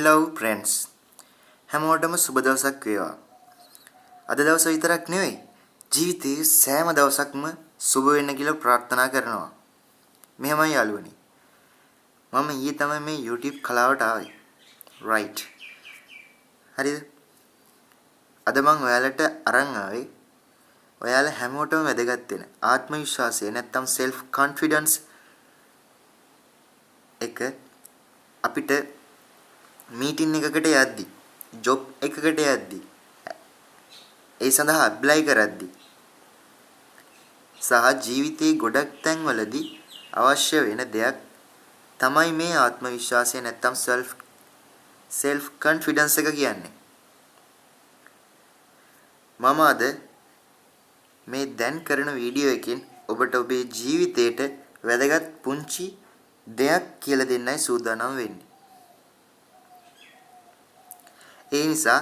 Hello friends. හැමෝටම සුබ දවසක් වේවා. අද දවස විතරක් නෙවෙයි ජීවිතයේ සෑම දවසක්ම සුබ වෙන්න කියලා ප්‍රාර්ථනා කරනවා. මෙහෙමයි යාළුවනි. මම ඊයේ තමයි මේ YouTube කලාවට ආවේ. right. හරිද? අද මම ඔයාලට අරන් ආවේ ඔයාලා හැමෝටම වැදගත් වෙන ආත්ම විශ්වාසය නැත්තම් self confidence එක අපිට මීටින් එකකට යද්දි ජොබ් එකකට යද්දි ඒ සඳහා ඇප්ලයි කරද්දි සහ ජීවිතයේ ගොඩක් තැන්වලදී අවශ්‍ය වෙන දෙයක් තමයි මේ ආත්ම විශ්වාසය නැත්තම් self confidence එක කියන්නේ. මම අද මේ දැන් කරන වීඩියෝ එකෙන් ඔබට ඔබේ ජීවිතේට වැදගත් පුංචි දෙයක් කියලා දෙන්නයි සූදානම් වෙන්නේ. ඒ නිසා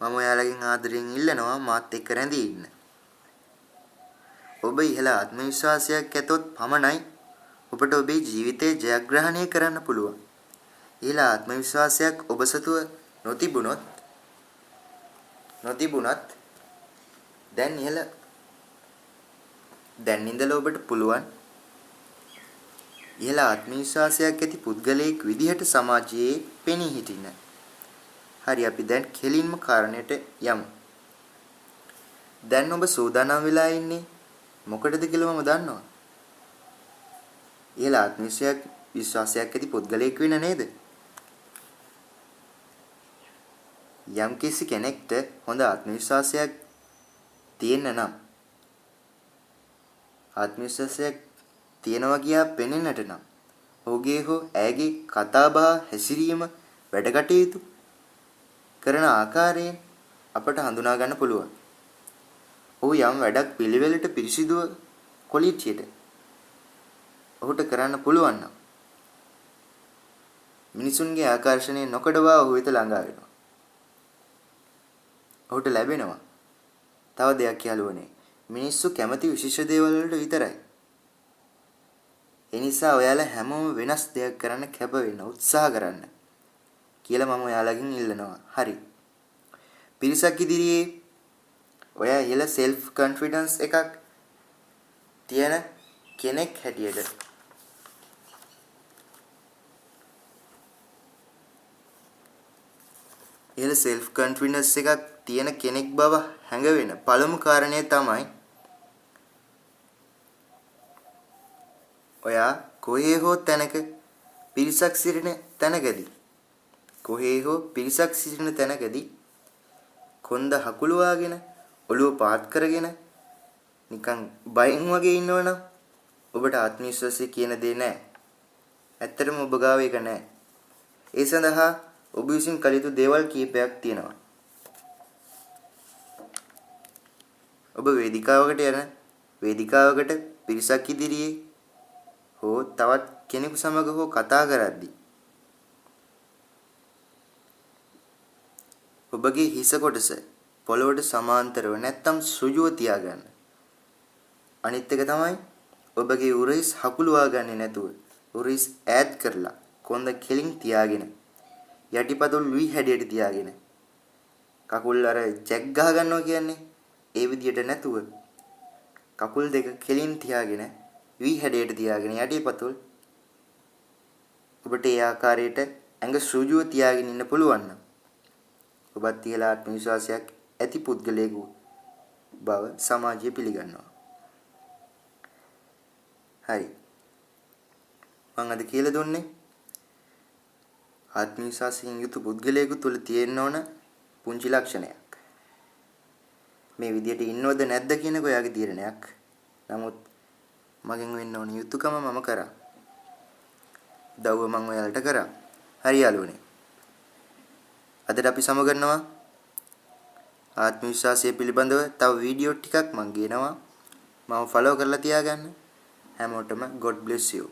මම ඔයාලගෙන් ආදරෙන් ඉල්ලනවා මාත් එක්ක රැඳී ඉන්න. ඔබ ඉහළ ආත්ම විශ්වාසයක් ඇතොත් පමණයි ඔබට ඔබේ ජීවිතේ ජයග්‍රහණය කරන්න පුළුවන්. ඉහළ ආත්ම විශ්වාසයක් ඔබ සතුව නොතිබුණත් දැන් ඉඳලා ඔබට පුළුවන් ඉහළ ආත්ම විශ්වාසයක් ඇති පුද්ගලයෙක් විදිහට සමාජයේ පෙනී හිටින්න. හරි අපි දැන් කෙලින්ම කාරණයට යමු. දැන් ඔබ සූදානම් වෙලා ඉන්නේ මොකටද කියලා මම දන්නවා. ඉහළ ආත්ම විශ්වාසයක් ඇති පුද්ගලයෙක් වෙන්න නේද? යම් කිසි කෙනෙක්ට හොඳ ආත්ම විශ්වාසයක් තියෙන්න නම් ආත්ම විශ්වාසයක් තියෙනවා කියා පෙනෙන්නට නම් ඔහුගේ හෝ ඇයගේ කතාබහ හැසිරීම වැඩ කටයුතු කරන ආකාරයෙන් අපට හඳුනා ගන්න පුළුවන්. ඔහු යම් වැඩක් පිළිවෙලට පිරිසිදුව ක්වොලිටියට ඔහුට කරන්න පුළුවන් නම් මිනිසුන්ගේ ආකර්ෂණය නොකඩවා ඔහු වෙත ළඟා වෙනවා. ඔහුට ලැබෙනවා. තව දෙයක් යාළුවනේ. මිනිස්සු කැමති විශේෂ දේවල් වලට විතරයි. ඒ නිසා ඔයාලා හැමෝම වෙනස් දෙයක් කරන්න කැප වෙන්න උත්සාහ කරන්න කියලා මම ඔයාලගෙන් ඉල්ලනවා. හරි. පිරිසක් ඉදිරියේ ඔයා ඉහළ self confidence එකක් තියෙන කෙනෙක් හැටියට ඉහළ self confidence එකක් තියෙන කෙනෙක් බව හැඟවෙන පළමු කාරණය තමයි ඔයා කොහේ හෝ තැනක පිරිසක් සිටින තැනකදී කොන්ද හකුලුවාගෙන ඔළුව පාත් කරගෙන නිකන් බයෙන් වගේ ඉන්නවනම් ඔබට ආත්ම විශ්වාසය කියන දේ නැහැ. ඇත්තටම ඔබ ගාව ඒක නැහැ. ඒ සඳහා ඔබ විසින් කළ යුතු දේවල් කීපයක් තියෙනවා. ඔබ වේදිකාවකට පිරිසක් ඉදිරියේ හෝ තවත් කෙනෙකු සමග හෝ කතා කරද්දී ඔබගේ හිස කොටස පොළොවට සමාන්තරව නැත්තම් සුජුව තියාගන්න. අනිත් එක තමයි ඔබගේ උරහිස් හකුලවා ගන්නේ නැතුව උරහිස් ඈඩ් කරලා කොන්ද කෙලින් තියාගෙන යටිපතුල් වී හැඩයට තියාගෙන කකුල් අර ජැක් ගහ ගන්නවා කියන්නේ ඒ විදියට නැතුව කකුල් දෙක කෙලින් තියාගෙන වී හැඩයට තියාගෙන යටිපතුල් ඔබට ඒ ආකාරයට ඇඟ සුජුව තියාගෙන ඉන්න පුළුවන් නම් ඔබත් ඉහළ ආත්ම විශ්වාසයක් ඇති පුද්ගලයෙකු බව සමාජය පිළිගන්නවා. හරි. මම අද කියලා දුන්නේ ආත්ම විශ්වාසයෙන් යුතු පුද්ගලයෙකු තුළ තියෙන්න ඕන පුංචි ලක්ෂණයක්. මේ විදියට ඉන්නවද නැද්ද කියන එක ඔයාගේ තීරණයක්. නමුත් මගෙන් වෙන්න ඕන යුතුයකම මම කරා. දවව මම ඔයාලට කරා. හරි යාළුවනේ. අදට අපි සමගන්නවා ආත්ම විශ්වාසය පිළිබඳව තව වීඩියෝ ටිකක් මම ගේනවා. මම ෆලෝ කරලා තියාගන්න. හැමෝටම God bless you.